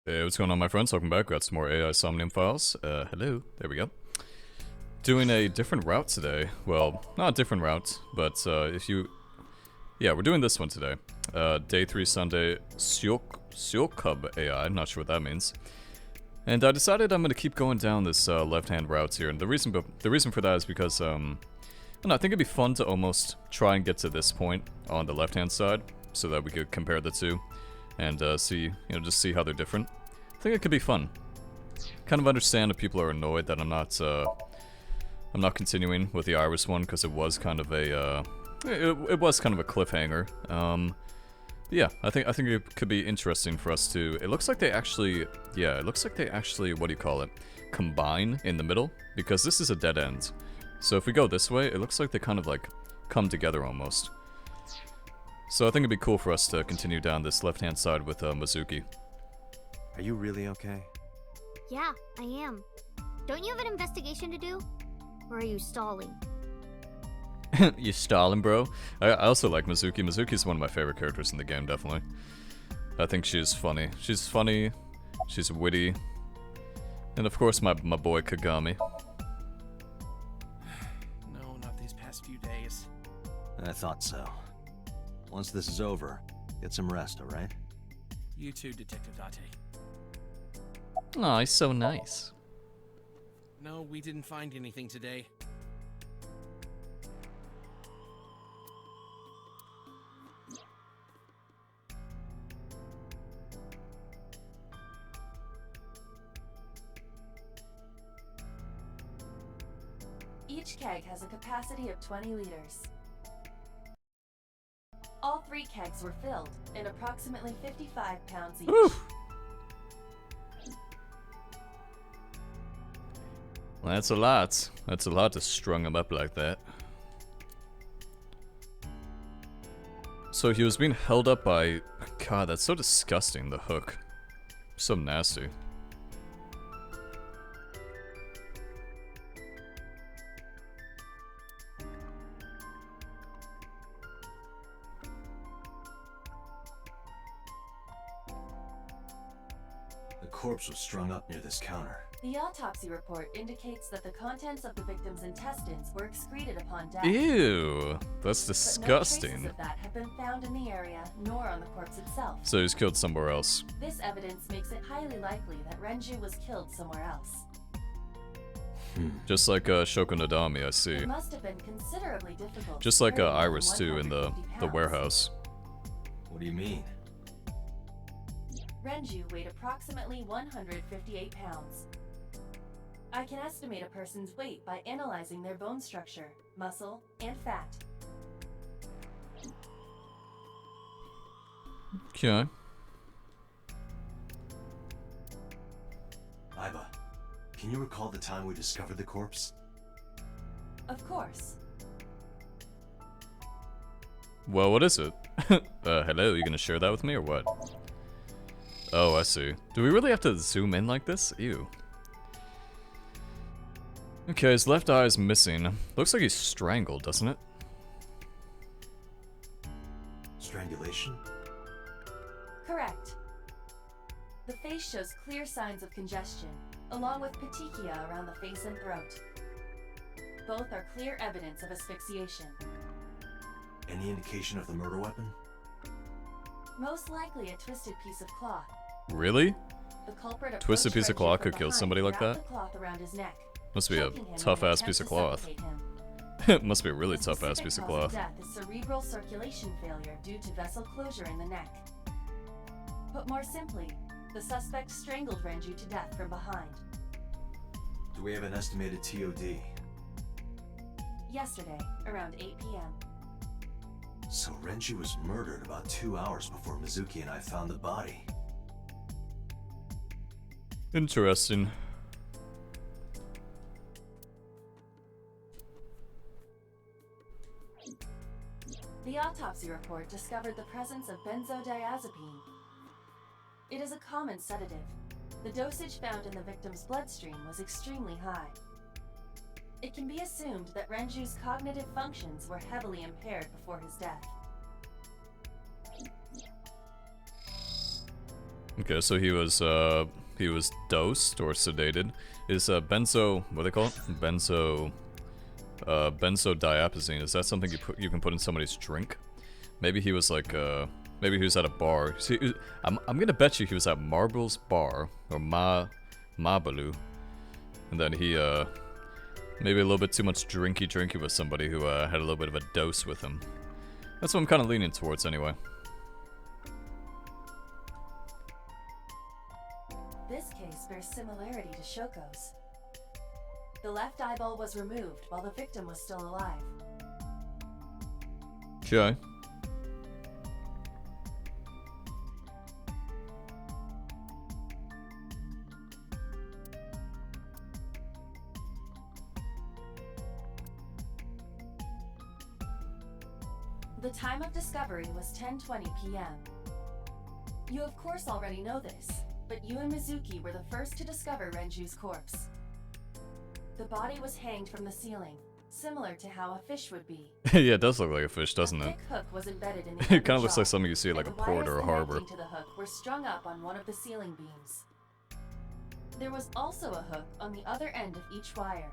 Hey, what's going on, my friends? Welcome back. Got some more AI SOMNIUM files. Hello. There we go. Doing a different route today. Well, not a different route, but yeah, we're doing this one today. Day 3 Sunday Syokub AI. I'm not sure what that means. And I decided I'm going to keep going down this left-hand route here. And the reason for that is because, I don't know, I think it'd be fun to almost try and get to this point on the left-hand side so that we could compare the two. And see, just see how they're different. I think it could be fun. Kind of understand if people are annoyed that I'm not continuing with the Iris one because it was kind of a it was kind of a cliffhanger. Yeah, I think it could be interesting for us to. It looks like they actually, yeah, it looks like they actually, what do you call it, combine in the middle, because this is a dead end. So if we go this way, it looks like they kind of like come together almost. So I think it'd be cool for us to continue down this left-hand side with Mizuki. Are you really okay? Yeah, I am. Don't you have an investigation to do? Or are you stalling? You stalling, bro? I also like Mizuki. Mizuki's one of my favorite characters in the game, definitely. I think she's funny. She's funny, she's witty, and of course my boy Kagami. No, not these past few days. I thought so. Once this is over, get some rest, alright? You too, Detective Date. Aw, he's so nice. No, we didn't find anything today. Each keg has a capacity of 20 liters. All 3 kegs were filled, in approximately 55 pounds each. Oof. Well, that's a lot. That's a lot to strung him up like that. So he was being held up by... God, that's so disgusting, the hook. So nasty. The corpse was strung up near this counter. The autopsy report indicates that the contents of the victim's intestines were excreted upon death. Ew, that's But no disgusting. traces of that have been found in the area, nor on the corpse itself. So he's killed somewhere else. This evidence makes it highly likely that Renju was killed somewhere else. Just like Shoko Nadami, I see. It must have been considerably difficult. Just to like carry more than Iris too in the 150 pounds. warehouse. What do you mean? Renju weighed approximately 158 pounds. I can estimate a person's weight by analyzing their bone structure, muscle, and fat. Okay. Aiba, can you recall the time we discovered the corpse? Of course. Well, what is it? Hello, you gonna share that with me or what? Oh, I see. Do we really have to zoom in like this? Ew. Okay, his left eye is missing. Looks like he's strangled, doesn't it? Strangulation? Correct. The face shows clear signs of congestion, along with petechia around the face and throat. Both are clear evidence of asphyxiation. Any indication of the murder weapon? Most likely a twisted piece of cloth. Really? The culprit Twisted piece of Renju cloth from could kill behind somebody like wrapped that? the cloth around his neck, Must be a choking him in tough an ass attempt piece of to cloth. suffocate him. It must be a really The tough ass specific piece of cause cloth. death is cerebral circulation failure due to vessel closure in the neck. Put more simply, the suspect strangled Renju to death from behind. Do we have an estimated TOD? Yesterday, around 8 p.m. So Renju was murdered about 2 hours before Mizuki and I found the body. Interesting. The autopsy report discovered the presence of benzodiazepine. It is a common sedative. The dosage found in the victim's bloodstream was extremely high. It can be assumed that Renju's cognitive functions were heavily impaired before his death. Okay, so he was dosed or sedated. Is benzo, what do they call it? Benzodiazepine. Is that something you can put in somebody's drink? Maybe he was like maybe he was at a bar. See, I'm gonna bet you he was at Marble's bar or Mabalu, and then he maybe a little bit too much drinky with somebody who had a little bit of a dose with him. That's what I'm kind of leaning towards anyway. This case bears similarity to Shoko's. The left eyeball was removed while the victim was still alive. Okay. The time of discovery was 10:20 p.m. You of course already know this, but you and Mizuki were the first to discover Renju's corpse. The body was hanged from the ceiling, similar to how a fish would be. Yeah, it does look like a fish, doesn't A it? thick hook was embedded in the It kind of looks jaw, like something you see at like a and the port or a wires harbor. connecting to the hook were strung up on one of the ceiling beams. There was also a hook on the other end of each wire.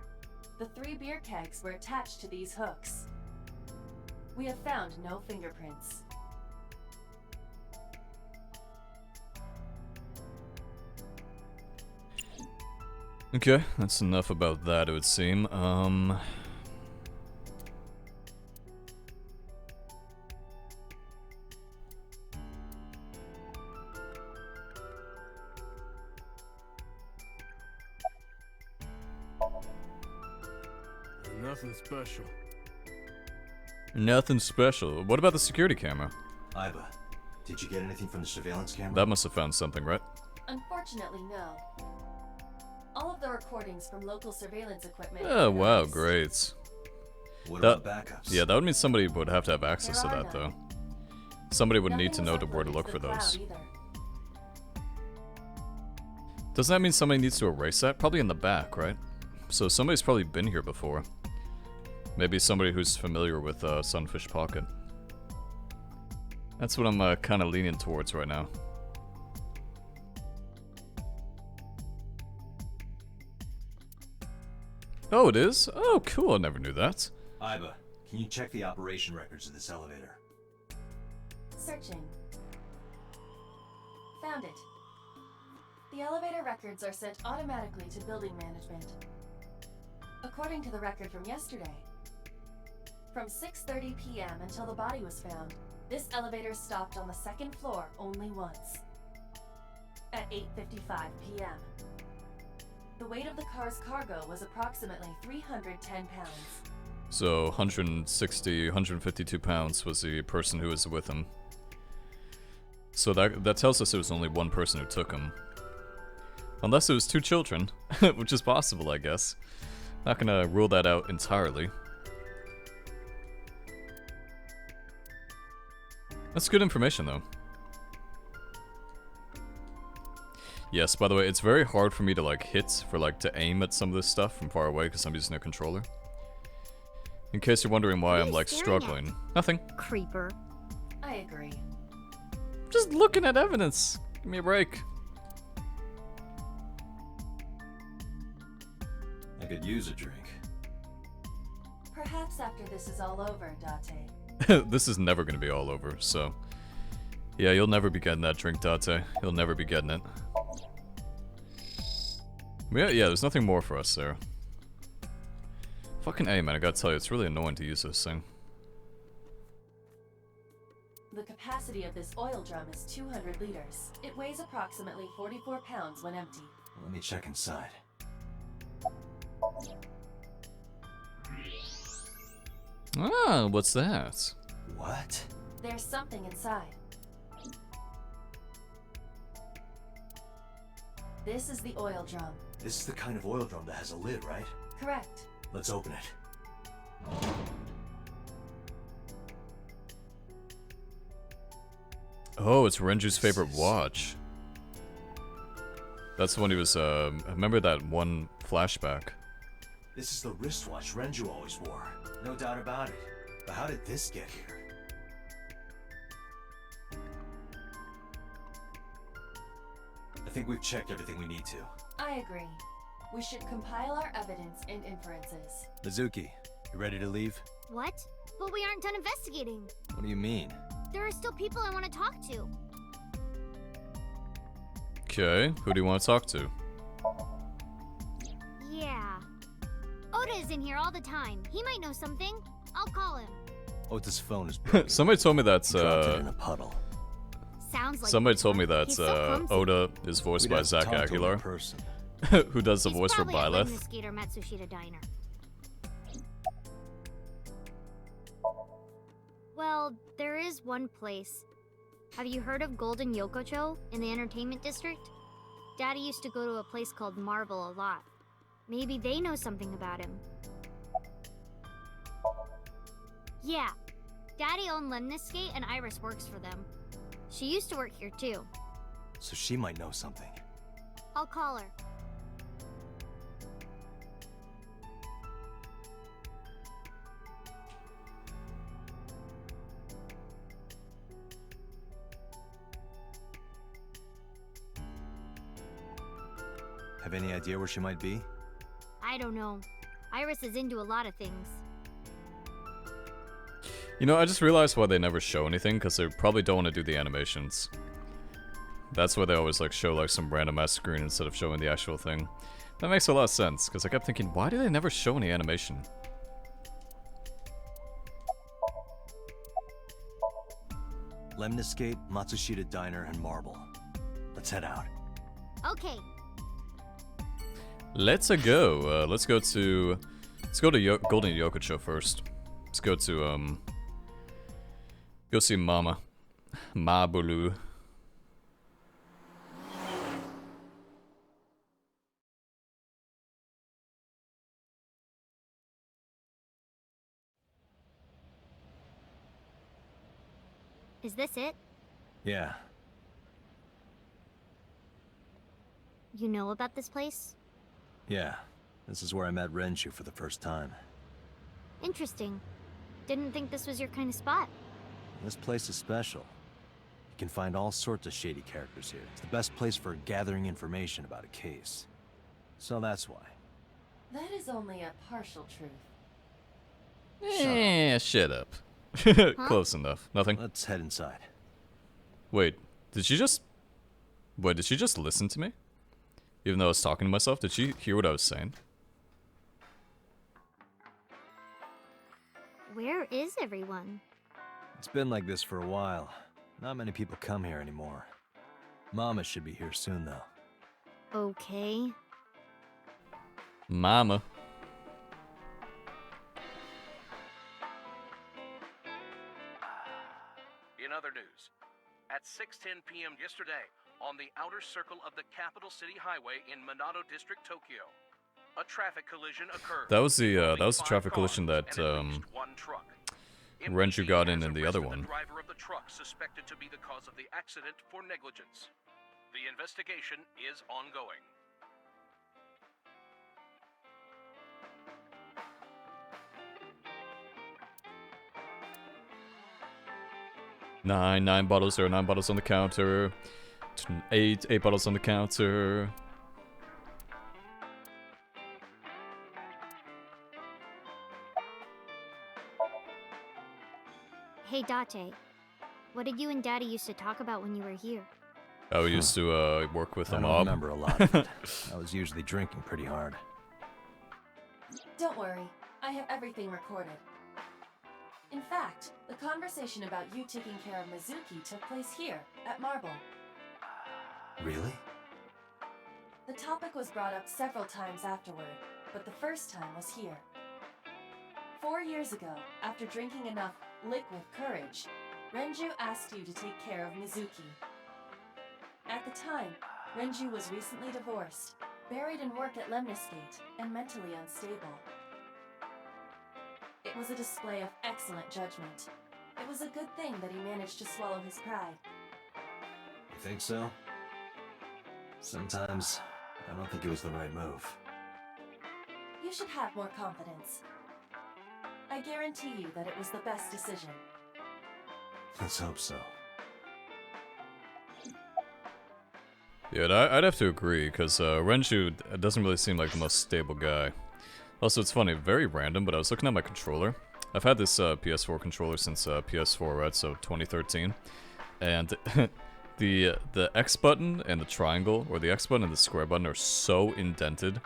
The 3 beer kegs were attached to these hooks. We have found no fingerprints. Okay, that's enough about that, it would seem. Nothing special. Nothing special. What about the security camera? Iba, did you get anything from the surveillance camera? That must have found something, right? Unfortunately, no. All of the recordings from local surveillance equipment. Oh, were wow, erased. great. What That- about backups? Yeah, that would mean somebody would have to have access to There are that, though. none. Somebody would need Nothing to was know where to uploaded look to for the those. cloud either. Doesn't that mean somebody needs to erase that? Probably in the back, right? So somebody's probably been here before. Maybe somebody who's familiar with Sunfish Pocket. That's what I'm kind of leaning towards right now. Oh, it is? Oh, cool. I never knew that. Iba, can you check the operation records of this elevator? Searching. Found it. The elevator records are sent automatically to building management. According to the record from yesterday, from 6:30 p.m. until the body was found, this elevator stopped on the 2nd floor only once. At 8:55 p.m. The weight of the car's cargo was approximately 310 pounds. So 160, 152 pounds was the person who was with him. So that tells us it was only one person who took him. Unless it was 2 children, which is possible, I guess. Not gonna rule that out entirely. That's good information, though. Yes, by the way, it's very hard for me to, like, hit, to aim at some of this stuff from far away because I'm using a controller. In case you're wondering why What are I'm, you like, staring at? struggling. Nothing. Creeper. I agree. Just looking at evidence. Give me a break. I could use a drink. Perhaps after this is all over, Date. This is never gonna be all over, so... Yeah, you'll never be getting that drink, Date. You'll never be getting it. Yeah, there's nothing more for us there. Fucking A, man, I gotta tell you, it's really annoying to use this thing. The capacity of this oil drum is 200 liters. It weighs approximately 44 pounds when empty. Let me check inside. Ah, what's that? What? There's something inside. This is the oil drum. This is the kind of oil drum that has a lid, right? Correct. Let's open it. Oh, it's Renju's favorite watch. That's the one he was, I remember that one flashback. This is the wristwatch Renju always wore. No doubt about it. But how did this get here? think we've checked everything we need to. I agree. We should compile our evidence and inferences. Mizuki, you ready to leave? What? But we aren't done investigating. What do you mean? There are still people I want to talk to. Okay, who do you want to talk to? Yeah. Oda is in here all the time. He might know something. I'll call him. Ota's phone is broken. Somebody told me that, Dropped it in a puddle. Sounds like somebody told me He's that, so clumsy. Oda is voiced We'd by have to Zach talk to him in Aguilar, person. who does the He's voice for probably at Byleth. Lemniscate or Matsushita Diner. Well, there is one place. Have you heard of Golden Yokocho in the entertainment district? Daddy used to go to a place called Marvel a lot. Maybe they know something about him. Yeah, Daddy owned Lemniscate and Iris works for them. She used to work here too. So she might know something. I'll call her. Have any idea where she might be? I don't know. Iris is into a lot of things. You know, I just realized why they never show anything, because they probably don't want to do the animations. That's why they always like show like some random ass screen instead of showing the actual thing. That makes a lot of sense, because I kept thinking, why do they never show any animation? Lemniscate, Matsushita Diner, and Marble. Let's head out. Okay, Let's go. Let's go to Golden Yokocho first. Let's go to go see Mama Mabulu. is this it? Yeah. You know about this place? Yeah. This is where I met Renshu for the first time. Interesting. Didn't think this was your kind of spot. This place is special. You can find all sorts of shady characters here. It's the best place for gathering information about a case. So that's why. That is only a partial truth. Shut up. Close enough. Nothing. Let's head inside. Wait, did she just listen to me? Even though I was talking to myself, did she hear what I was saying? Where is everyone? It's been like this for a while. Not many people come here anymore. Mama should be here soon, though. Okay. Mama. In other news, at 6:10 p.m. yesterday, on the outer circle of the capital city highway in Minato District, Tokyo, a traffic collision occurred. That was the Only traffic 5 collision cars that and at least one truck. Renshu MPD got has in the other arrested one. The driver of the truck suspected to be the cause of the accident for negligence. The investigation is ongoing. Nine bottles. There are 9 bottles on the counter. Eight bottles on the counter. Hey, Date. What did you and Daddy used to talk about when you were here? I used to work with I a don't mob. remember a lot of it. I was usually drinking pretty hard. Don't worry, I have everything recorded. In fact, the conversation about you taking care of Mizuki took place here, at Marble. Really? The topic was brought up several times afterward, but the first time was here. 4 years ago, after drinking enough liquid courage, Renju asked you to take care of Mizuki. At the time, Renju was recently divorced, buried in work at Lemniscate, and mentally unstable. It was a display of excellent judgment. It was a good thing that he managed to swallow his pride. You think so? Sometimes, I don't think it was the right move. You should have more confidence. I guarantee you that it was the best decision. Let's hope so. Yeah, I'd have to agree, because Renju doesn't really seem like the most stable guy. Also, it's funny, very random, but I was looking at my controller. I've had this PS4 controller since PS4, right, so 2013. And the X button and the triangle, or the X button and the square button are so indented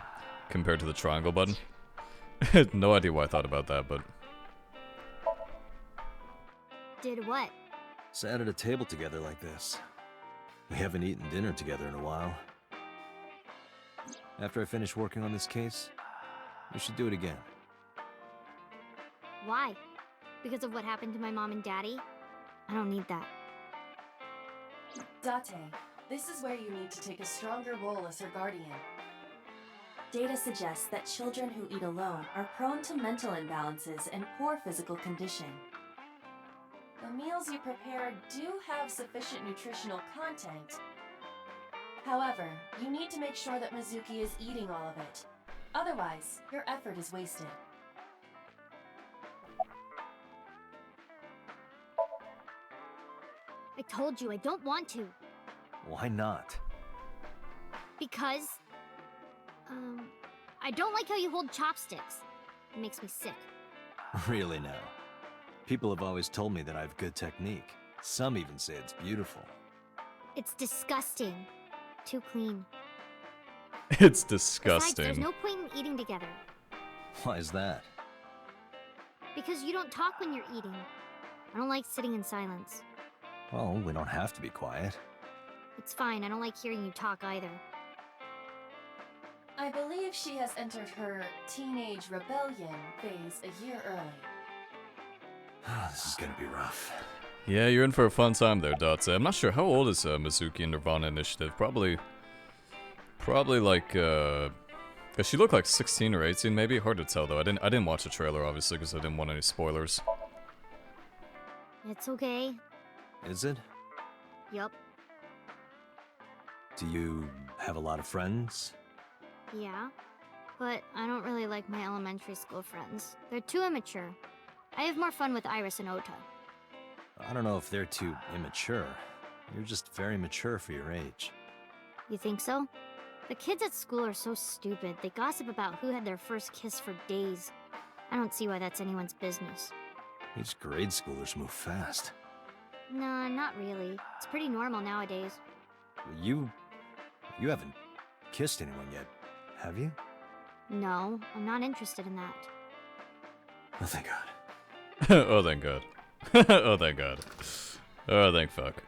compared to the triangle button. No idea why I thought about that, but... Did what? Sat at a table together like this. We haven't eaten dinner together in a while. After I finish working on this case, we should do it again. Why? Because of what happened to my mom and daddy? I don't need that. Date, this is where you need to take a stronger role as her guardian. Data suggests that children who eat alone are prone to mental imbalances and poor physical condition. The meals you prepare do have sufficient nutritional content. However, you need to make sure that Mizuki is eating all of it. Otherwise, your effort is wasted. I told you I don't want to. Why not? Because... I don't like how you hold chopsticks. It makes me sick. Really now. People have always told me that I have good technique. Some even say it's beautiful. It's disgusting. Too clean. It's Besides, disgusting. there's no point in eating together. Why is that? Because you don't talk when you're eating. I don't like sitting in silence. Well, we don't have to be quiet. It's fine, I don't like hearing you talk either. I believe she has entered her teenage rebellion phase a year early. This is gonna be rough. Yeah, you're in for a fun time there, Date. I'm not sure, how old is Mizuki in Nirvana Initiative? Probably like, does she look like 16 or 18 maybe? Hard to tell though. I didn't watch the trailer obviously because I didn't want any spoilers. It's okay. Is it? Yup. Do you have a lot of friends? Yeah. But I don't really like my elementary school friends. They're too immature. I have more fun with Iris and Ota. I don't know if they're too immature. You're just very mature for your age. You think so? The kids at school are so stupid. They gossip about who had their first kiss for days. I don't see why that's anyone's business. These grade schoolers move fast. Nah, not really. It's pretty normal nowadays. You haven't kissed anyone yet, have you? No, I'm not interested in that. Oh, thank God. Oh, thank God. Oh, thank God. Oh, thank fuck.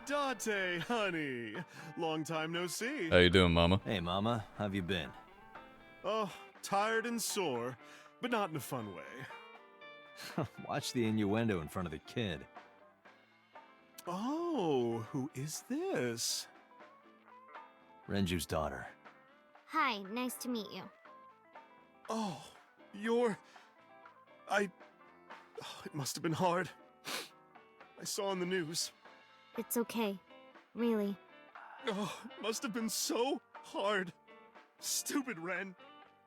Date, honey. Long time no see. How you doing, mama? Hey, Mama, how have you been? Oh, tired and sore, but not in a fun way. Watch the innuendo in front of the kid. Oh, who is this? Renju's daughter. Hi, nice to meet you. Oh, you're... it must have been hard. I saw on the news. It's okay. Really. Oh, it must have been so hard. Stupid Ren.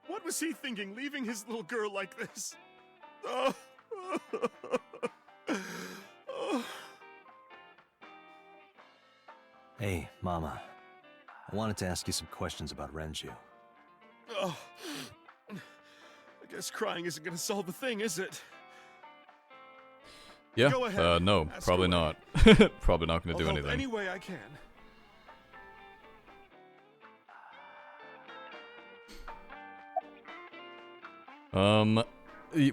What was he thinking, leaving his little girl like this? Oh. Oh. Hey, Mama. I wanted to ask you some questions about Renju. Oh. I guess crying isn't gonna solve the thing, is it? Yeah, Go ahead. no, Ask probably away. not. Probably not gonna I'll do help anything. any way I can.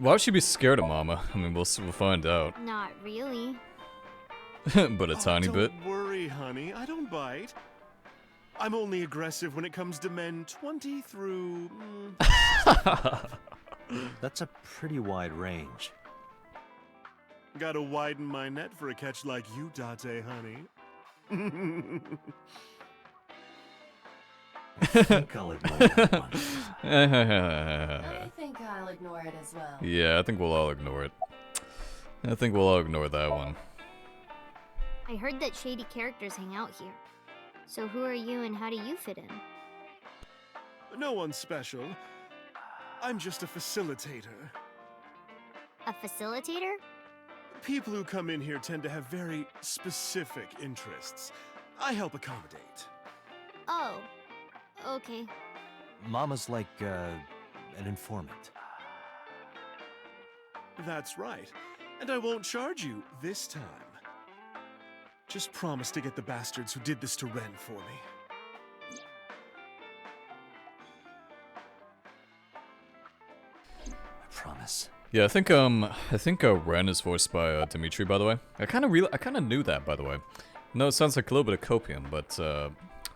Why would she be scared of Mama? I mean, we'll find out. Not really. But a tiny bit. Don't worry, honey. I don't bite. I'm only aggressive when it comes to men 20 through... That's a pretty wide range. Gotta widen my net for a catch like you, Date, honey. I think I'll ignore that one. I think I'll ignore it as well. Yeah, I think we'll all ignore it. I think we'll all ignore that one. I heard that shady characters hang out here. So who are you and how do you fit in? No one special. I'm just a facilitator. A facilitator? People who come in here tend to have very specific interests. I help accommodate. Oh, okay. Mama's like, an informant. That's right. And I won't charge you this time. Just promise to get the bastards who did this to Ren for me. I promise. Yeah, I think Ren is voiced by Dimitri, by the way. I kind of knew that, by the way. No, it sounds like a little bit of copium, but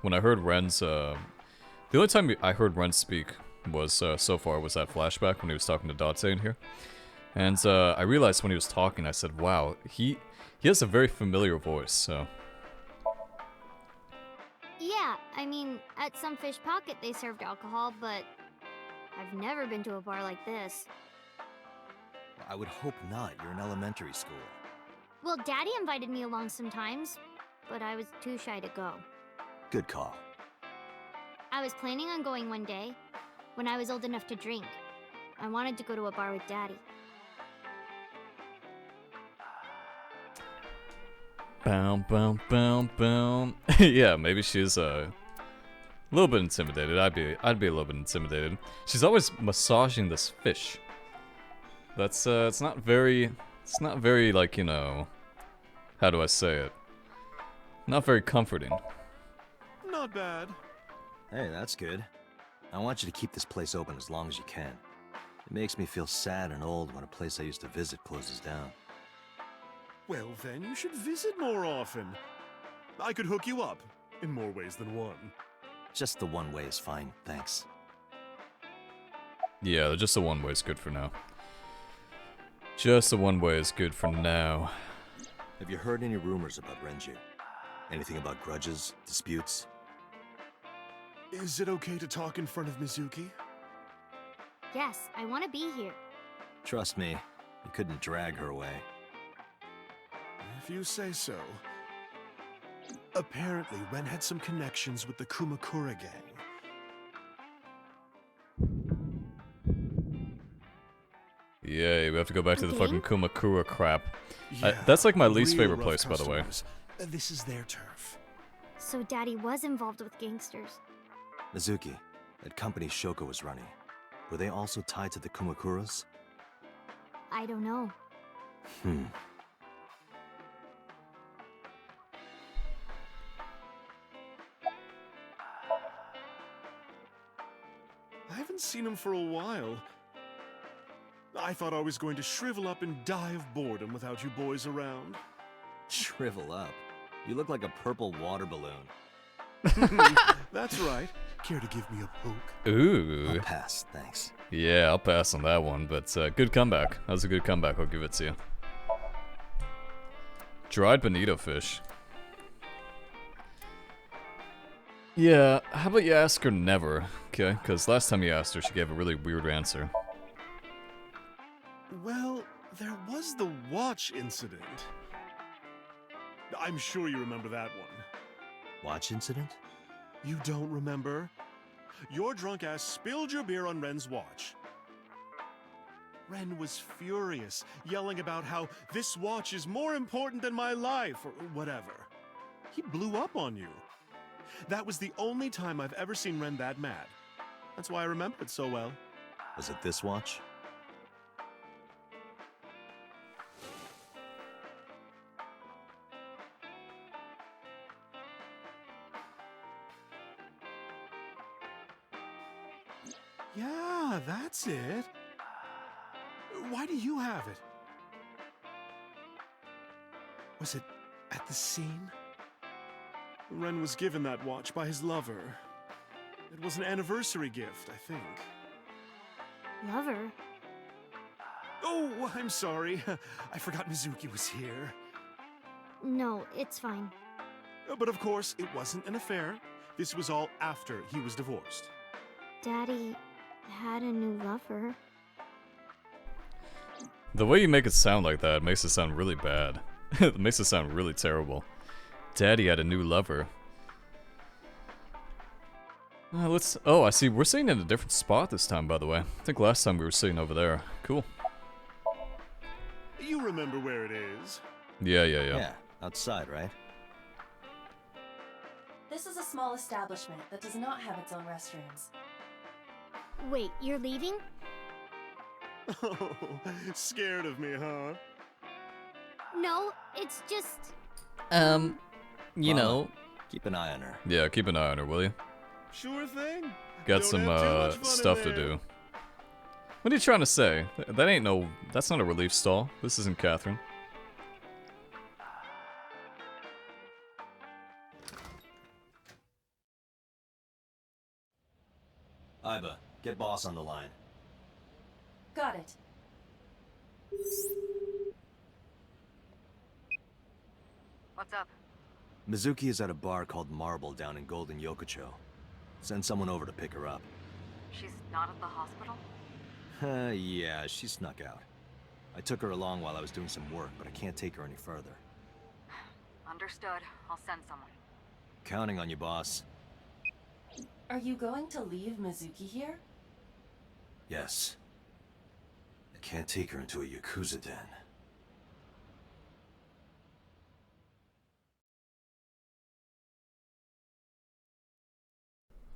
when I heard Ren's the only time I heard Ren speak was so far was that flashback when he was talking to Date in here. And I realized when he was talking, I said, "Wow, he has a very familiar voice." So Yeah, I mean, at some fish pocket they served alcohol, but I've never been to a bar like this. I would hope not. You're in elementary school. Well, Daddy invited me along sometimes, but I was too shy to go. Good call. I was planning on going one day, when I was old enough to drink. I wanted to go to a bar with Daddy. boom, boom, boom, boom. Yeah, maybe she's a little bit intimidated. I'd be a little bit intimidated. She's always massaging this fish. That's it's not very like, you know, how do I say it? Not very comforting. Not bad. Hey, that's good. I want you to keep this place open as long as you can. It makes me feel sad and old when a place I used to visit closes down. Well, then you should visit more often. I could hook you up, in more ways than one. Just the one way is fine, thanks. Yeah, just the one way is good for now. Just the one way is good for now. Have you heard any rumors about Renju? Anything about grudges, disputes? Is it okay to talk in front of Mizuki? Yes, I want to be here. Trust me, you couldn't drag her away. If you say so. Apparently, Ren had some connections with the Kumakura gang. Yay, we have to go back to the fucking Kumakura crap. Yeah, That's like my least real favorite rough place, by the way. customers. This is their turf. So Daddy was involved with gangsters. Mizuki, that company Shoko was running, were they also tied to the Kumakuras? I don't know. I haven't seen him for a while. I thought I was going to shrivel up and die of boredom without you boys around. Shrivel up. You look like a purple water balloon. That's right. Care to give me a poke? Ooh. I'll pass, thanks. Yeah, I'll pass on that one, but good comeback. That was a good comeback, I'll give it to you. Dried bonito fish. Yeah, how about you ask her never, okay? Because last time you asked her, she gave a really weird answer. Well, there was the watch incident. I'm sure you remember that one. Watch incident? You don't remember? Your drunk ass spilled your beer on Ren's watch. Ren was furious, yelling about how this watch is more important than my life, or whatever. He blew up on you. That was the only time I've ever seen Ren that mad. That's why I remember it so well. Was it this watch? Yeah, that's it. Why do you have it? Was it at the scene? Ren was given that watch by his lover. It was an anniversary gift, I think. Lover? Oh, I'm sorry. I forgot Mizuki was here. No, it's fine. But of course, it wasn't an affair. This was all after he was divorced. Daddy had a new lover. The way you make it sound like that makes it sound really bad. It makes it sound really terrible. Daddy had a new lover. Oh, I see. We're sitting in a different spot this time, by the way. I think last time we were sitting over there. Cool. You remember where it is? Yeah. Yeah, outside, right? small establishment that does not have its own restrooms. Wait, you're leaving? Oh, scared of me, huh? No, it's just... You know. Keep an eye on her. Yeah, keep an eye on her, will you? Sure thing. Got Don't some have too much fun in stuff to there. do. What are you trying to say? That ain't no. That's not a relief stall. This isn't Catherine. Iba, get boss on the line. Got it. What's up? Mizuki is at a bar called Marble down in Golden Yokocho. Send someone over to pick her up. She's not at the hospital? Yeah, she snuck out. I took her along while I was doing some work, but I can't take her any further. Understood. I'll send someone. Counting on you, boss. Are you going to leave Mizuki here? Yes. I can't take her into a Yakuza den.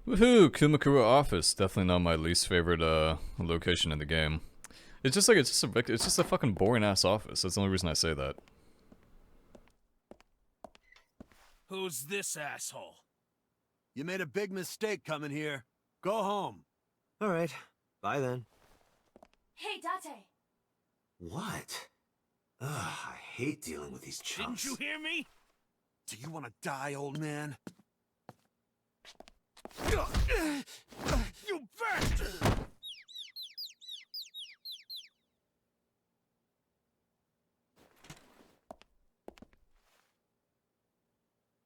Woohoo! Kumakura office. Definitely not my least favorite location in the game. It's just like it's just a fucking boring ass office. That's the only reason I say that. Who's this asshole? You made a big mistake coming here. Go home. All right. Bye then. Hey, Date! What? Ugh, I hate dealing with these chumps. Didn't you hear me? Do you want to die, old man? You bastard!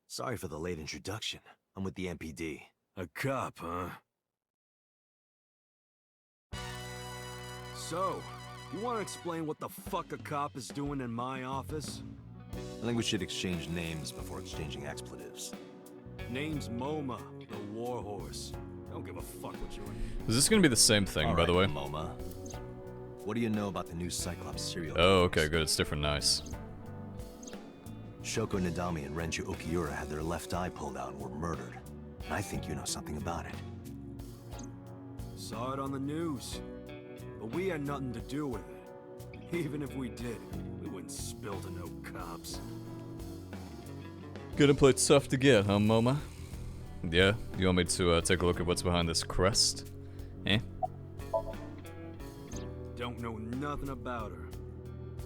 Sorry for the late introduction. I'm with the MPD. A cop, huh? So, you want to explain what the fuck a cop is doing in my office? I think we should exchange names before exchanging expletives. Name's MoMA, the warhorse. Don't give a fuck what you're in. Is this gonna be the same thing, All by the way? right, MoMA. What do you know about the new Cyclops serial Oh, killers? okay, good. It's different. Nice. Shoko Nadami and Renju Okiura had their left eye pulled out and were murdered. And I think you know something about it. Saw it on the news. But we had nothing to do with it. Even if we did, we wouldn't spill to no cops. Gonna play tough to get, huh, Moma? Yeah? You want me to take a look at what's behind this crest? Eh? Don't know nothing about her.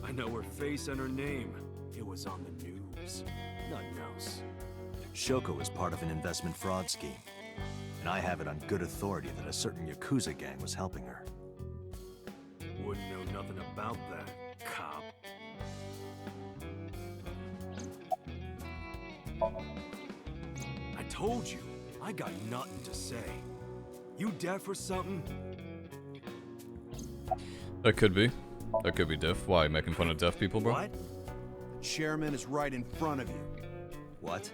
I know her face and her name. It was on the news. Nothing else. Shoko is part of an investment fraud scheme. And I have it on good authority that a certain Yakuza gang was helping her. Wouldn't know nothing about that, cop. I told you, I got nothing to say. You deaf or something? That could be. That could be deaf. Why? Making fun of deaf people, bro? What? Chairman is right in front of you. What?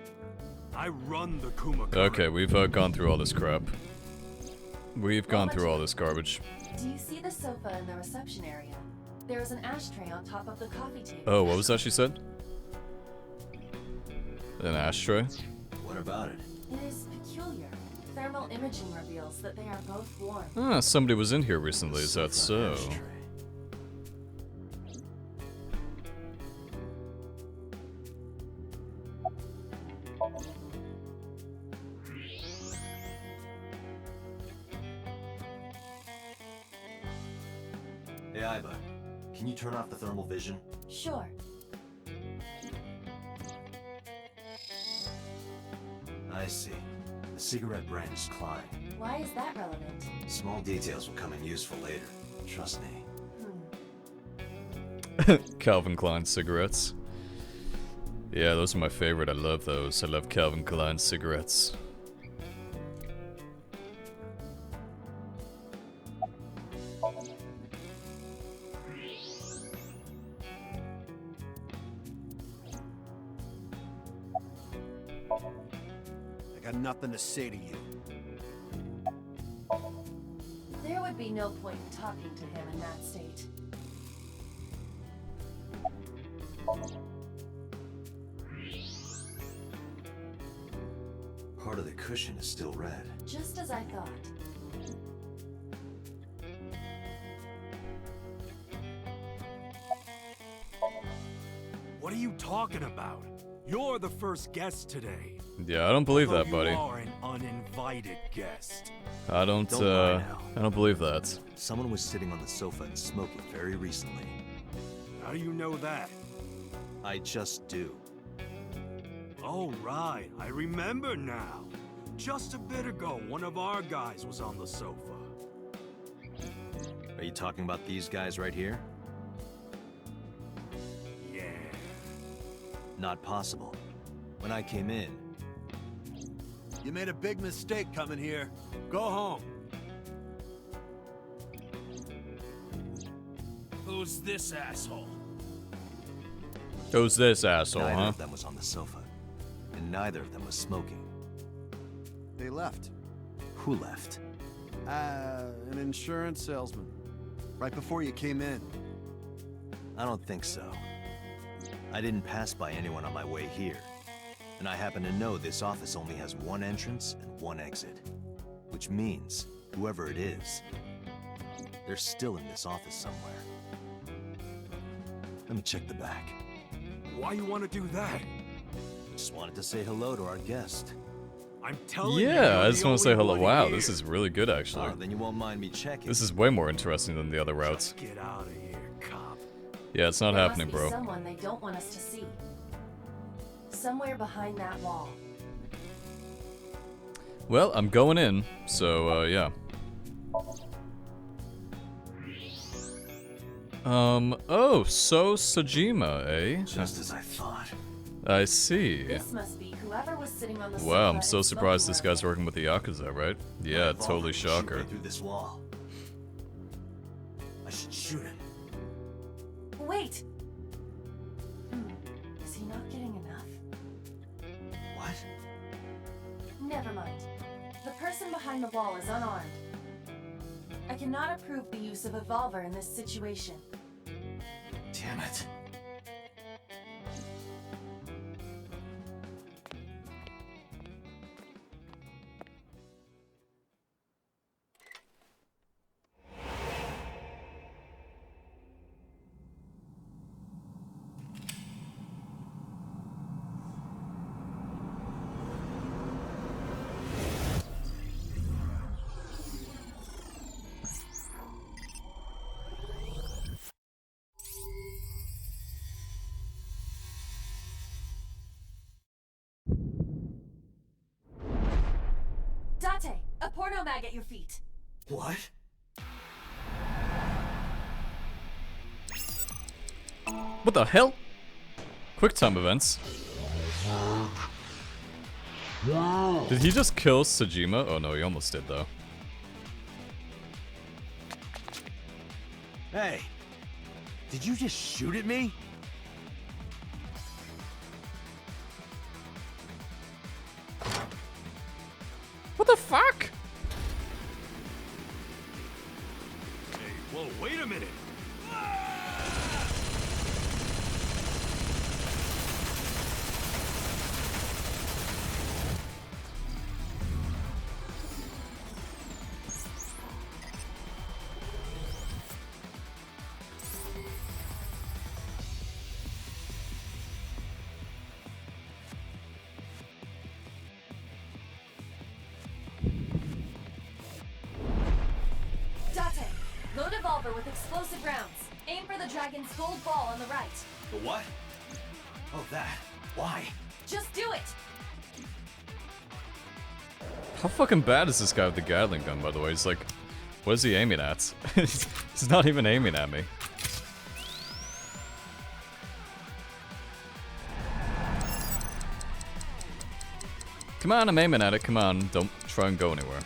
I run the Kumakura. Okay, we've gone through all this crap. We've gone through all this garbage. Do you see the sofa in the reception area? There is an ashtray on top of the coffee table. Oh, what was that she said? An ashtray? What about it? It is peculiar. Thermal imaging reveals that they are both warm. Ah, somebody was in here recently, is that so? Ashtray. Hey, Iba. Can you turn off the thermal vision? Sure. I see. The cigarette brand is Klein. Why is that relevant? Small details will come in useful later. Trust me. Calvin Klein cigarettes. Yeah, those are my favorite. I love those. I love Calvin Klein cigarettes. I got nothing to say to you. There would be no point in talking to him in that state. part of the cushion is still red. Just as I thought. What are you talking about? You're the first guest today. Yeah, I don't believe that, buddy. You are an uninvited guest. I don't believe that. Someone was sitting on the sofa and smoking very recently. How do you know that? I just do. Oh, right. I remember now. Just a bit ago, one of our guys was on the sofa. Are you talking about these guys right here? Yeah. Not possible. When I came in... You made a big mistake coming here. Go home. Who's this asshole? Who's this asshole, Neither huh? of them was on the sofa. And neither of them was smoking. They left. Who left? An insurance salesman. Right before you came in. I don't think so. I didn't pass by anyone on my way here. And I happen to know this office only has one entrance and one exit. Which means, whoever it is, they're still in this office somewhere. Let me check the back. Why you want to do that? Just wanted to say hello to our guest. I'm telling you. Yeah, I just want to say hello. Wow, this is really good, actually. Oh, then you won't mind me checking. This is way more interesting than the other routes. Get out of here, cop. Yeah, it's not There happening, must be bro. someone they don't want us to see. Somewhere behind that wall. Well, I'm going in, so, yeah. Oh, so Sajima, eh? Just as I thought. I see. This must be whoever was sitting on the Wow, I'm sofa so and surprised smoking this guy's working with the Yakuza, right? Yeah, Revolver totally would shoot shocker. right through this wall. I should shoot him. Wait! Is he not getting enough? What? Never mind. The person behind the wall is unarmed. I cannot approve the use of a revolver in this situation. Damn it. Date! A porno mag at your feet! What? What the hell? Quick time events. Did he just kill Sajima? Oh no, he almost did though. Hey! Did you just shoot at me? What the fuck? Hey, whoa, wait a minute. Date! Load revolver with explosive rounds. Aim for the dragon's gold ball on the right. The what? Oh, that. Why? Just do it! How fucking bad is this guy with the Gatling gun, by the way? He's like, what is he aiming at? He's not even aiming at me. Come on, I'm aiming at it. Come on, don't try and go anywhere.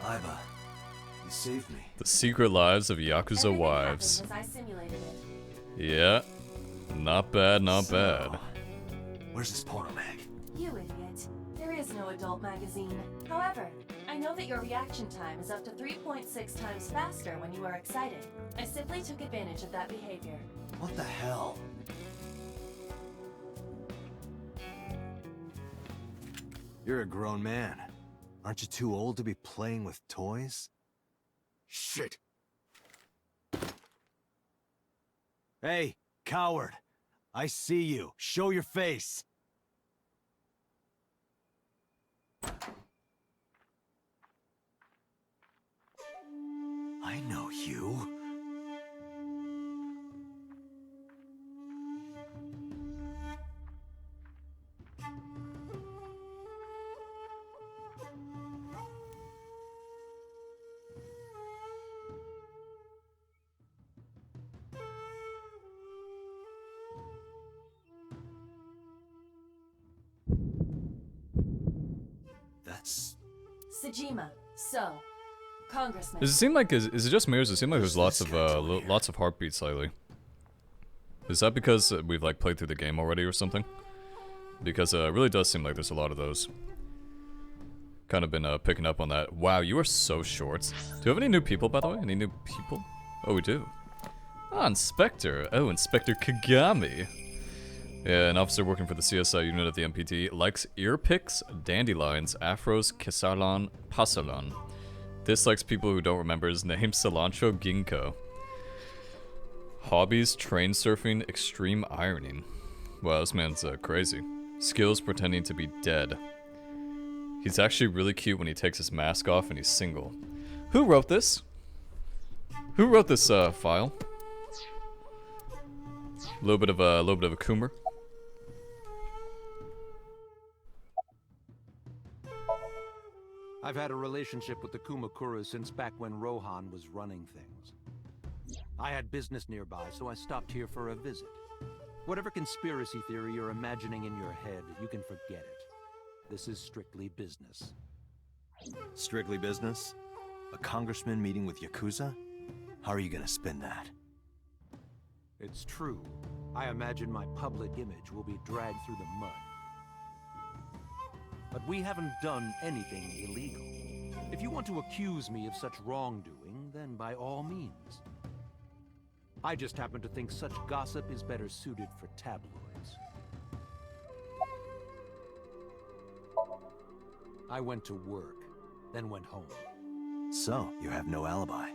Aiba, you saved me. The secret lives of Yakuza Everything wives. happened as I simulated it. Yeah. Not bad, not bad. Where's this porno mag? You idiot. There is no adult magazine. However, I know that your reaction time is up to 3.6 times faster when you are excited. I simply took advantage of that behavior. What the hell? You're a grown man. Aren't you too old to be playing with toys? Shit! Hey, coward! I see you. Show your face! I know you. That's... Sejima, so, Congressman. Does it seem like is it just me, or does it seem like there's lots of heartbeats lately? Is that because we've like played through the game already or something? Because it really does seem like there's a lot of those. Kind of been picking up on that. Wow, you are so short. Do you have any new people, by the way? Any new people? Oh, we do. Ah, Inspector. Oh, Inspector Kagami. Yeah, an officer working for the CSI unit at the MPD likes ear picks, dandelions, afros, kisalan, pasalan. Dislikes people who don't remember his name, cilantro ginkgo. Hobbies, train surfing, extreme ironing. Wow, this man's crazy. Skills, pretending to be dead. He's actually really cute when he takes his mask off and he's single. Who wrote this? Who wrote this file? A little bit of a Coomer. I've had a relationship with the Kumakura since back when Rohan was running things. I had business nearby, so I stopped here for a visit. Whatever conspiracy theory you're imagining in your head, you can forget it. This is strictly business. Strictly business? A congressman meeting with Yakuza? How are you gonna spin that? It's true. I imagine my public image will be dragged through the mud. But we haven't done anything illegal. If you want to accuse me of such wrongdoing, then by all means. I just happen to think such gossip is better suited for tabloids. I went to work, then went home. So, you have no alibi?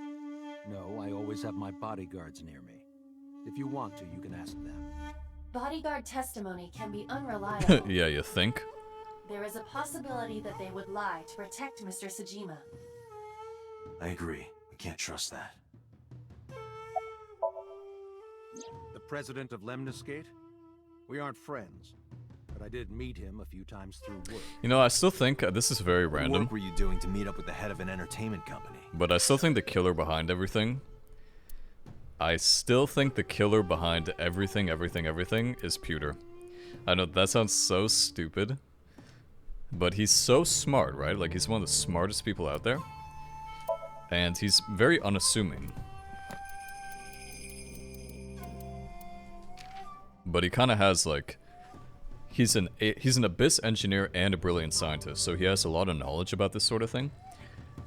No, I always have my bodyguards near me. If you want to, you can ask them. Bodyguard testimony can be unreliable. Yeah, you think? There is a possibility that they would lie to protect Mr. Sejima. I agree. We can't trust that. The president of Lemniscate? We aren't friends, but I did meet him a few times through work. You know, I still think this is very What random. work were you doing to meet up with the head of an entertainment company? But I still think the killer behind everything. I still think the killer behind everything is Pewter. I know that sounds so stupid. But he's so smart, right? Like, he's one of the smartest people out there. And he's very unassuming. But he kind of has, like... He's an abyss engineer and a brilliant scientist, so he has a lot of knowledge about this sort of thing.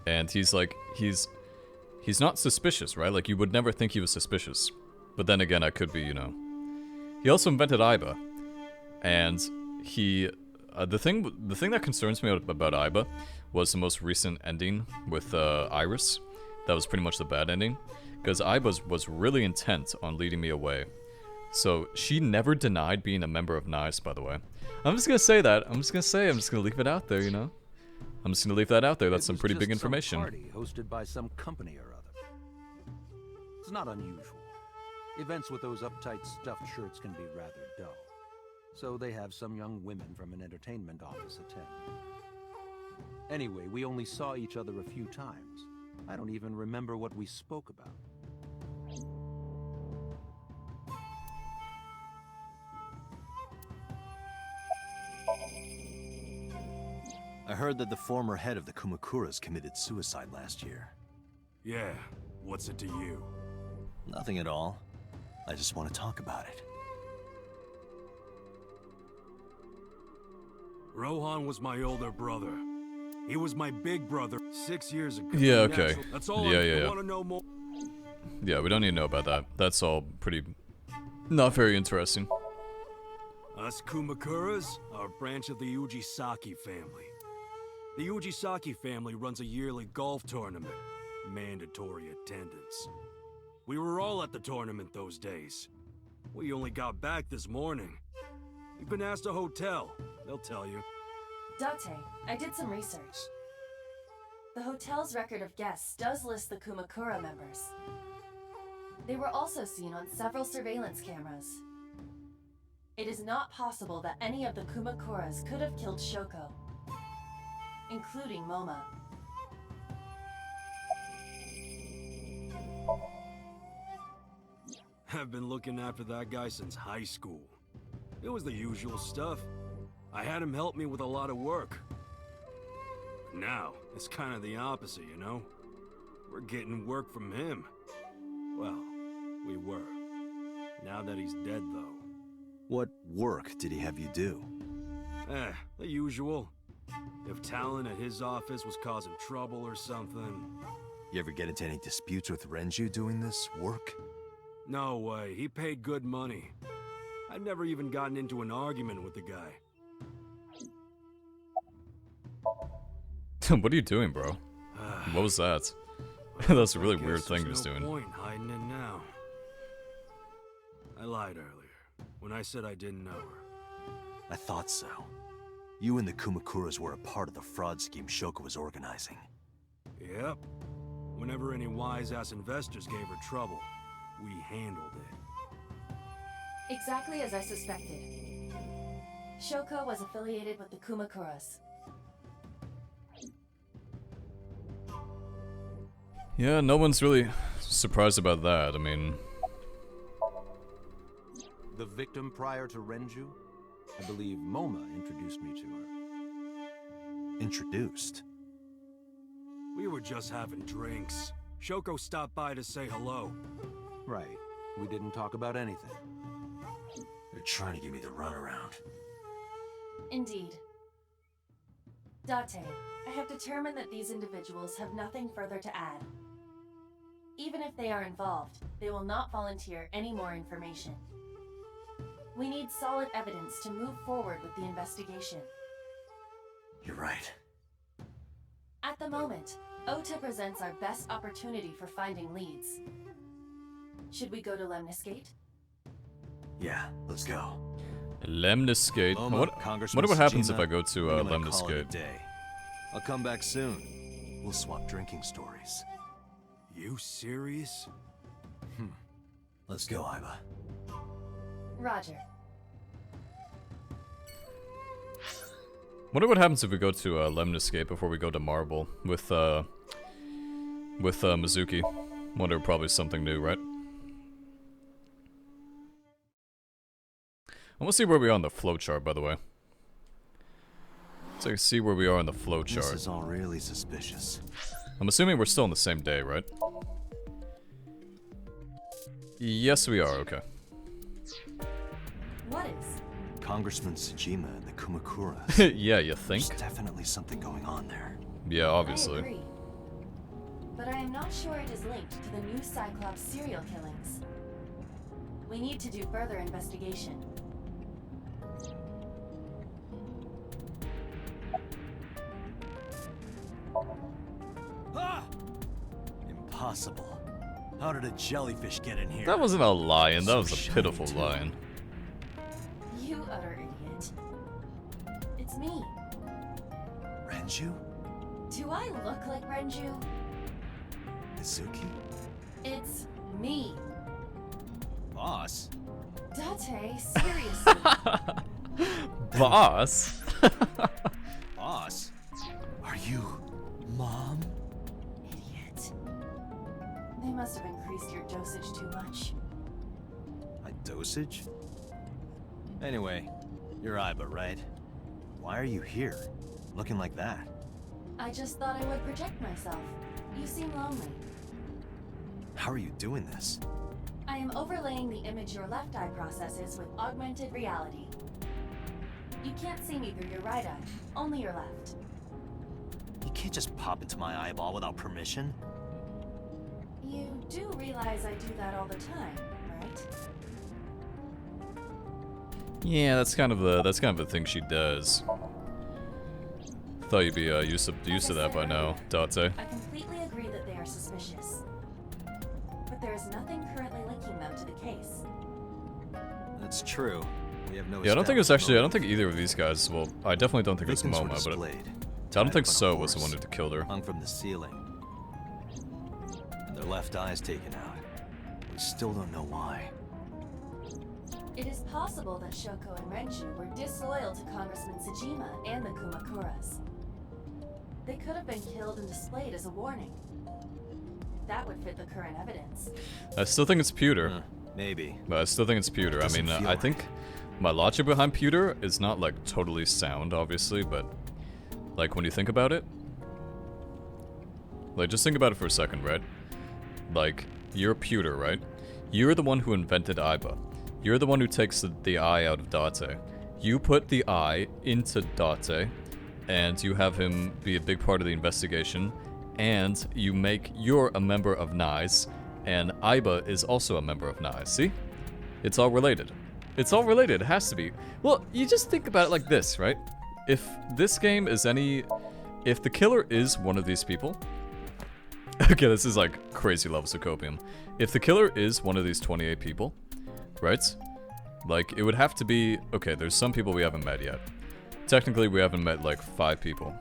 And he's like, he's not suspicious, right? Like, you would never think he was suspicious. But then again, I could be, you know. He also invented Aiba. And he... the thing that concerns me about Aiba was the most recent ending with Iris. That was pretty much the bad ending. Because Aiba was really intent on leading me away. So she never denied being a member of NICE, by the way. I'm just gonna say that. I'm just gonna leave it out there, you know? I'm just gonna leave that out there. That's some pretty big information. Some party hosted by some company or other. It's not unusual. Events with those uptight stuffed shirts can be rather dull. So they have some young women from an entertainment office attend. Anyway, we only saw each other a few times. I don't even remember what we spoke about. I heard that the former head of the Kumakuras committed suicide last year. Yeah, what's it to you? Nothing at all. I just want to talk about it. Rohan was my older brother. He was my big brother 6 years ago. Yeah, okay. That's all Yeah. I want to know more. Yeah, we don't need to know about that. That's all pretty... not very interesting. Us Kumakuras are a branch of the Ujisaki family. The Ujisaki family runs a yearly golf tournament. Mandatory attendance. We were all at the tournament those days. We only got back this morning. You can ask the hotel. They'll tell you. Date, I did some research. The hotel's record of guests does list the Kumakura members. They were also seen on several surveillance cameras. It is not possible that any of the Kumakuras could have killed Shoko, including Moma. I've been looking after that guy since high school. It was the usual stuff. I had him help me with a lot of work. Now, it's kind of the opposite, you know? We're getting work from him. Well, we were. Now that he's dead, though. What work did he have you do? The usual. If Talon at his office was causing trouble or something. You ever get into any disputes with Renju doing this work? No way, he paid good money. I've never even gotten into an argument with the guy. What are you doing, bro? What was that? That's a really weird thing he was doing. No point hiding it now. I lied earlier, when I said I didn't know her. I thought so. You and the Kumakuras were a part of the fraud scheme Shoko was organizing. Yep. Whenever any wise-ass investors gave her trouble, we handled it. Exactly as I suspected. Shoko was affiliated with the Kumakuras. Yeah, no one's really surprised about that. I mean... The victim prior to Renju? I believe Moma introduced me to her. Introduced? We were just having drinks. Shoko stopped by to say hello. Right. We didn't talk about anything. They're trying to give me the runaround. Indeed. Date, I have determined that these individuals have nothing further to add. Even if they are involved, they will not volunteer any more information. We need solid evidence to move forward with the investigation. You're right. At the moment, Ota presents our best opportunity for finding leads. Should we go to Lemniscate? Yeah, let's go. Lemniscate? What happens if I go to Lemniscate? I'll come back soon. We'll swap drinking stories. You serious? Let's go, Iba. Roger. Wonder what happens if we go to Lemniscate before we go to Marble with Mizuki. Wonder probably something new, right? I want to see where we are on the flowchart, by the way. So I can see where we are on the flowchart. This is all really suspicious. I'm assuming we're still on the same day, right? Yes, we are. Okay. What is? Congressman Tsujima and the Kumakuras. Yeah, you think? There's definitely something going on there. Yeah, obviously. I agree. But I am not sure it is linked to the new Cyclops serial killings. We need to do further investigation. Impossible. How did a jellyfish get in here? That wasn't a lion, that was a pitiful lion. You utter idiot. It's me. Renju? Do I look like Renju? Mizuki? It's me. Boss? Date, seriously. Boss? Boss? Are you Mom? Idiot. They must have increased your dosage too much. My dosage? Anyway, you're Iba, right? Why are you here? Looking like that? I just thought I would protect myself. You seem lonely. How are you doing this? I am overlaying the image your left eye processes with augmented reality. You can't see me through your right eye, only your left. You can't just pop into my eyeball without permission. You do realize I do that all the time, right? Yeah, that's kind of the thing she does. Thought you'd be used to that by now, Date. I completely agree that they are suspicious. But there is nothing currently linking them to the case. That's true. We have no. Yeah, I don't think it's actually. I don't think either of these guys. Well, I definitely don't think it's Moma, but I don't think So was the one who killed her. Hung from the ceiling, and their left eyes taken out. We still don't know why. It is possible that Shoko and Renshu were disloyal to Congressman Tsujima and the Kumakuras. They could have been killed and displayed as a warning. That would fit the current evidence. I still think it's pewter. Maybe. But I still think it's pewter. I mean, I think my logic behind pewter is not like totally sound, obviously, but like when you think about it, like just think about it for a second, right? Like, you're pewter, right? You're the one who invented Aiba. You're the one who takes the eye out of Date. You put the eye into Date, and you have him be a big part of the investigation, and you're a member of NICE, and Aiba is also a member of NICE. See? It's all related. It's all related. It has to be. Well, you just think about it like this, right? If this game is if the killer is one of these people... Okay, this is like crazy levels of copium. If the killer is one of these 28 people, right? Like, it would have to be... Okay, there's some people we haven't met yet. Technically, we haven't met, like, 5 people.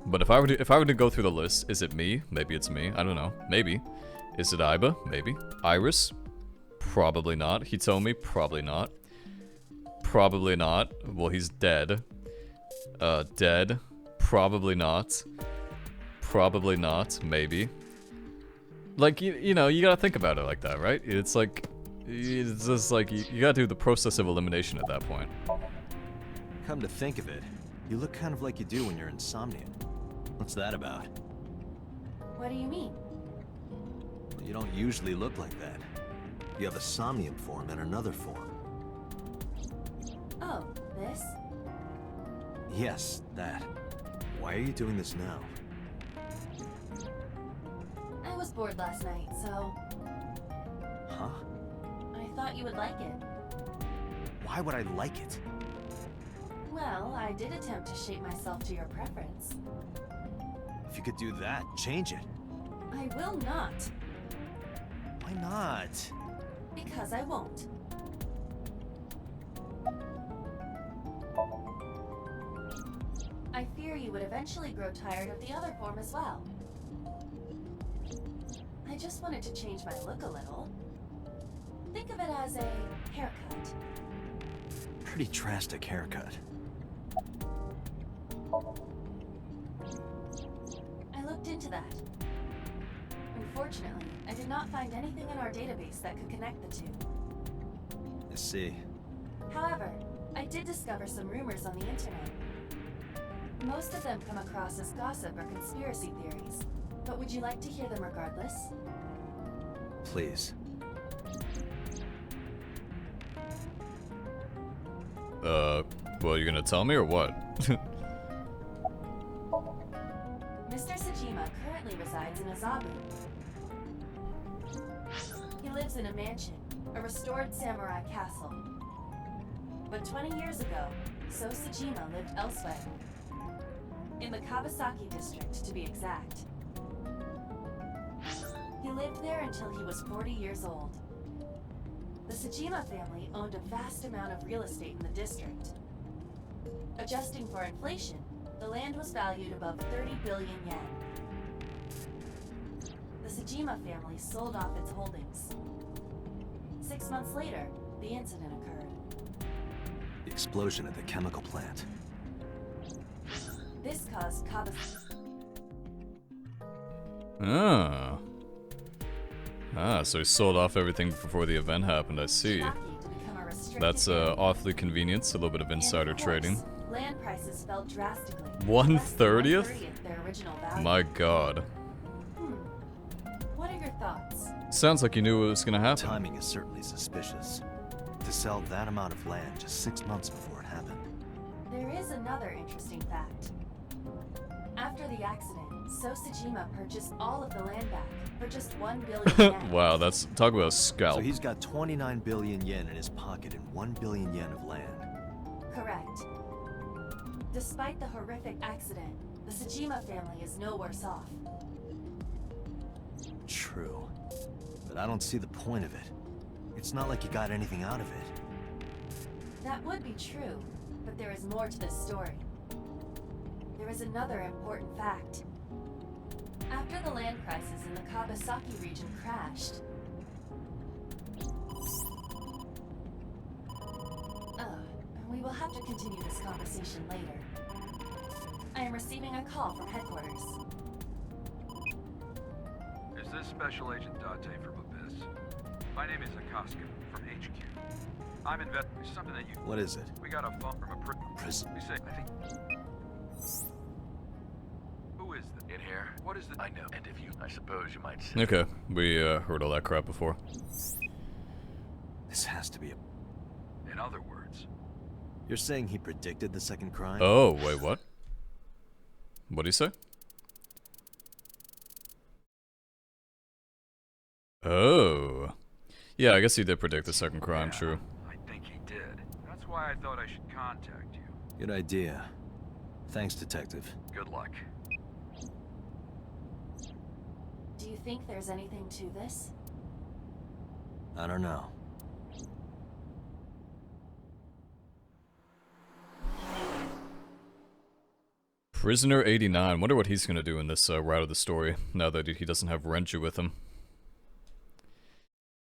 But if I were to go through the list, is it me? Maybe it's me. I don't know. Maybe. Is it Aiba? Maybe. Iris? Probably not. Hitomi? Probably not. Probably not. Well, he's dead. Dead? Probably not. Probably not. Maybe. Like, you know, you gotta think about it like that, right? It's like... It's just like, you gotta do the process of elimination at that point. Come to think of it, you look kind of like you do when you're in Somnium. What's that about? What do you mean? Well, you don't usually look like that. You have a Somnium form and another form. Oh, this? Yes, that. Why are you doing this now? I was bored last night, so... Huh? I thought you would like it. Why would I like it? Well, I did attempt to shape myself to your preference. If you could do that, change it. I will not. Why not? Because I won't. I fear you would eventually grow tired of the other form as well. I just wanted to change my look a little. Think of it as a haircut. Pretty drastic haircut. I looked into that. Unfortunately, I did not find anything in our database that could connect the two. I see. However, I did discover some rumors on the internet. Most of them come across as gossip or conspiracy theories, but would you like to hear them regardless? Please. Well, you're gonna tell me or what? Mr. Tsujima currently resides in Azabu. He lives in a mansion, a restored samurai castle. But 20 years ago, So Tsujima lived elsewhere. In the Kawasaki district, to be exact. He lived there until he was 40 years old. The Tsujima family owned a vast amount of real estate in the district. Adjusting for inflation, the land was valued above 30 billion yen. The Tsujima family sold off its holdings. 6 months later, the incident occurred. The explosion at the chemical plant. This caused Kawasaki. So he sold off everything before the event happened, I see. That's awfully convenient, a little bit of insider trading. Land prices fell drastically. 1/30th? Their original value. My god. What are your thoughts? Sounds like you knew it was gonna happen. Timing is certainly suspicious. To sell that amount of land just 6 months before it happened. another interesting fact. After the accident, Sosajima purchased all of the land back for just 1 billion yen. Wow, that's talk about a scalp. So he's got 29 billion yen in his pocket and 1 billion yen of land. Correct. Despite the horrific accident, the Sajima family is no worse off. True. But I don't see the point of it. It's not like you got anything out of it. That would be true, but there is more to this story. There is another important fact. After the land crisis in the Kawasaki region crashed... we will have to continue this conversation later. I am receiving a call from headquarters. Is this Special Agent Date from Abyss? My name is Akaska from HQ. I'm investigating something that you... What is it? We got a phone from a prison. We say, I think... Who is this? In here? What is the... I know, and if you... I suppose you might say... Okay, we heard all that crap before. This has to be a... In other words... You're saying he predicted the second crime? Oh, wait, what? What'd he say? Oh. Yeah, I guess he did predict the second crime, yeah, true. I think he did. That's why I thought I should contact you. Good idea. Thanks, Detective. Good luck. Do you think there's anything to this? I don't know. Prisoner 89. Wonder what he's gonna do in this route of the story, now that he doesn't have Renju with him.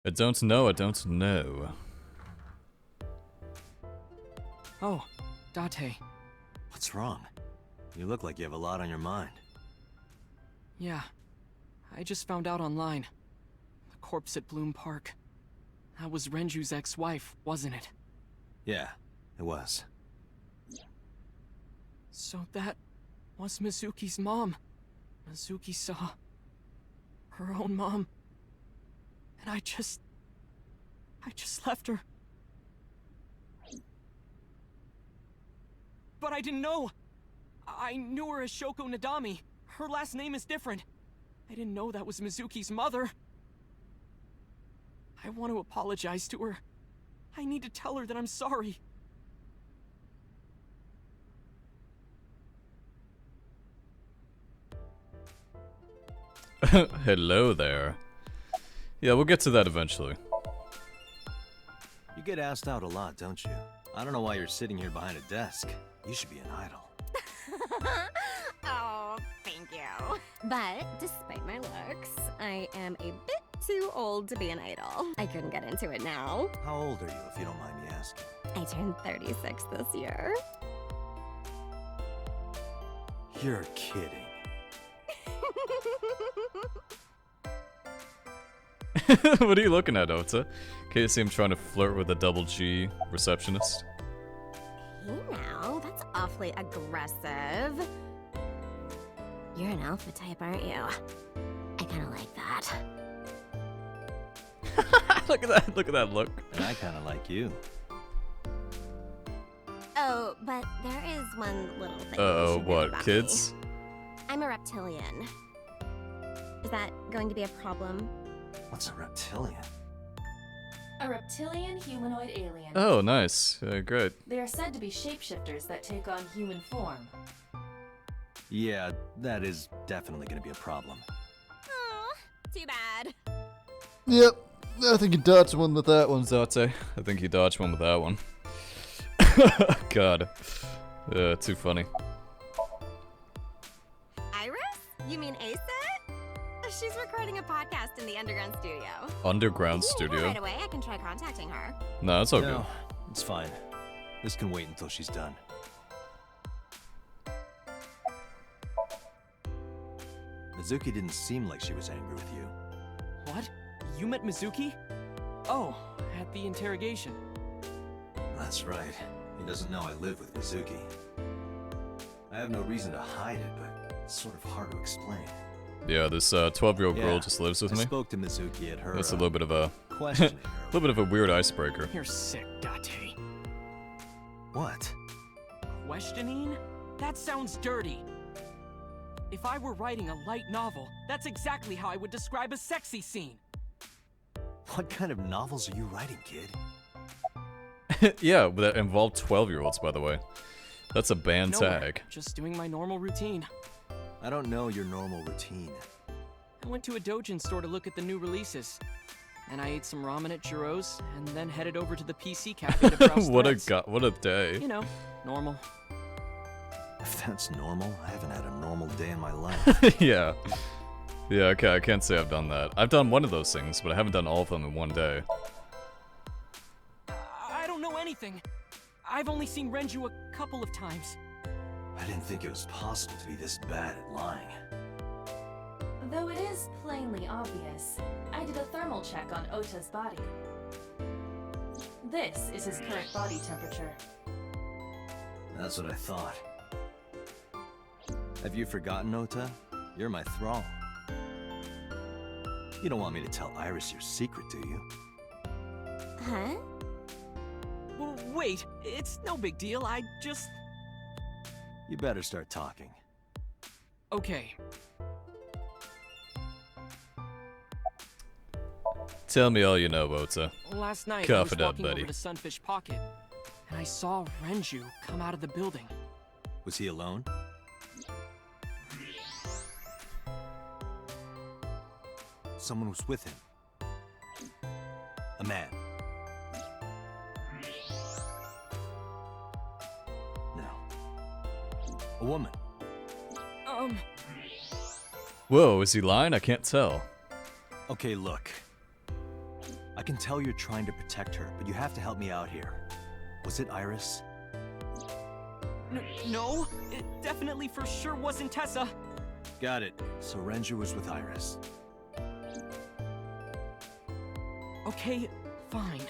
I don't know, I don't know. Oh, Date. What's wrong? You look like you have a lot on your mind. Yeah. I just found out online. The corpse at Bloom Park. That was Renju's ex-wife, wasn't it? Yeah, it was. So that was Mizuki's mom. Mizuki saw her own mom. And I just left her. But I didn't know. I knew her as Shoko Nadami. Her last name is different. I didn't know that was Mizuki's mother. I want to apologize to her. I need to tell her that I'm sorry. Hello there. Yeah, we'll get to that eventually. You get asked out a lot, don't you? I don't know why you're sitting here behind a desk. You should be an idol. Oh, thank you. But despite my looks, I am a bit too old to be an idol. I couldn't get into it now. How old are you, if you don't mind me asking? I turned 36 this year. You're kidding. What are you looking at, Ota? Can't you see him trying to flirt with a double G receptionist? Hey now, that's awfully aggressive. You're an alpha type, aren't you? I kinda like that. Look at that look. And I kinda like you. Oh, but there is one little thing. Uh-oh, what, kids? Me. I'm a reptilian. Is that going to be a problem? What's a reptilian? A reptilian humanoid alien. Oh, nice. Great. They are said to be shapeshifters that take on human form. Yeah, that is definitely gonna be a problem. Aw, too bad. Yep, I think you dodged one with that one, Zate. I think you dodged one with that one. God. Too funny. Iris? You mean Ace? She's recording a podcast in the underground studio. Underground studio? Right away, I can try contacting her. No, it's all good. No, it's fine. This can wait until she's done. Mizuki didn't seem like she was angry with you. What? You met Mizuki? Oh, at the interrogation. That's right. He doesn't know I live with Mizuki. I have no reason to hide it, but it's sort of hard to explain. Yeah, this 12-year-old girl just lives with me. I spoke to Mizuki at her. That's a little bit of a questioning. A little bit of a weird icebreaker. You're sick, Date. What? questioning? That sounds dirty. If I were writing a light novel, that's exactly how I would describe a sexy scene. What kind of novels are you writing, kid? Yeah, that involved 12-year-olds, by the way. That's a banned tag. Just doing my normal routine. I don't know your normal routine. I went to a doujin store to look at the new releases. And I ate some ramen at Jiro's, and then headed over to the PC cafe to browse what threads. what a day. You know, normal. If that's normal, I haven't had a normal day in my life. Yeah. Yeah, okay, I can't say I've done that. I've done one of those things, but I haven't done all of them in one day. I don't know anything. I've only seen Renju a couple of times. I didn't think it was possible to be this bad at lying. Though it is plainly obvious, I did a thermal check on Ota's body. This is his current body temperature. That's what I thought. Have you forgotten, Ota? You're my thrall. You don't want me to tell Iris your secret, do you? Huh? Well, wait, it's no big deal, I just... You better start talking. Okay. Tell me all you know, Ota. Last night, Cough I was it up, walking buddy. over to Sunfish Pocket, and I saw Renju come out of the building. Was he alone? Someone was with him. A man. No. A woman. Whoa, is he lying? I can't tell. Okay, look. I can tell you're trying to protect her, but you have to help me out here. Was it Iris? No, it definitely for sure wasn't Tessa. Got it. So Renju was with Iris. Okay, fine.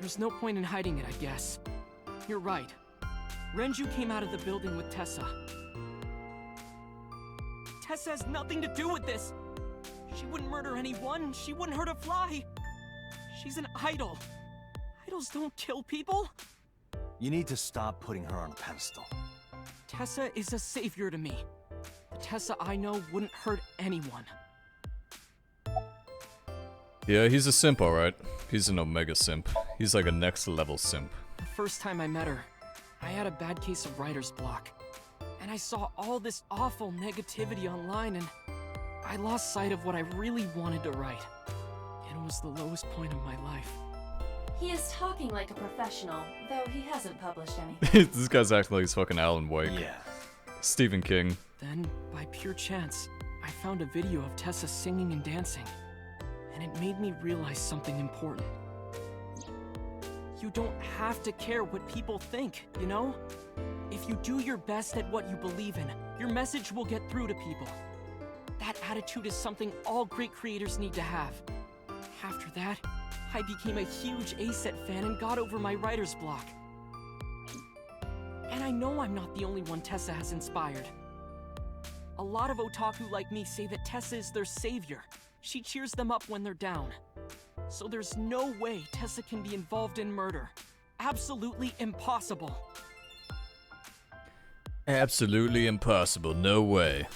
There's no point in hiding it, I guess. You're right. Renju came out of the building with Tessa. Tessa has nothing to do with this. She wouldn't murder anyone. She wouldn't hurt a fly. She's an idol. Idols don't kill people. You need to stop putting her on a pedestal. Tessa is a savior to me. The Tessa I know wouldn't hurt anyone. Yeah, he's a simp, alright. He's an Omega simp. He's like a next level simp. The first time I met her, I had a bad case of writer's block. And I saw all this awful negativity online, and I lost sight of what I really wanted to write. It was the lowest point of my life. He is talking like a professional, though he hasn't published anything. This guy's acting like he's fucking Alan Wake. Yeah. Stephen King. Then, by pure chance, I found a video of Tessa singing and dancing. And it made me realize something important. You don't have to care what people think, you know? If you do your best at what you believe in, your message will get through to people. That attitude is something all great creators need to have. After that, I became a huge A-Set fan and got over my writer's block. And I know I'm not the only one Tessa has inspired. A lot of otaku like me say that Tessa is their savior. She cheers them up when they're down. So there's no way Tessa can be involved in murder. Absolutely impossible. Absolutely impossible. No way.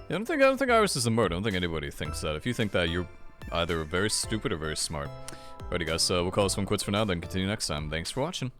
Yeah, I don't think Iris is a murder. I don't think anybody thinks that. If you think that, you're either very stupid or very smart. Alrighty guys, so we'll call this one quits for now, then continue next time. Thanks for watching.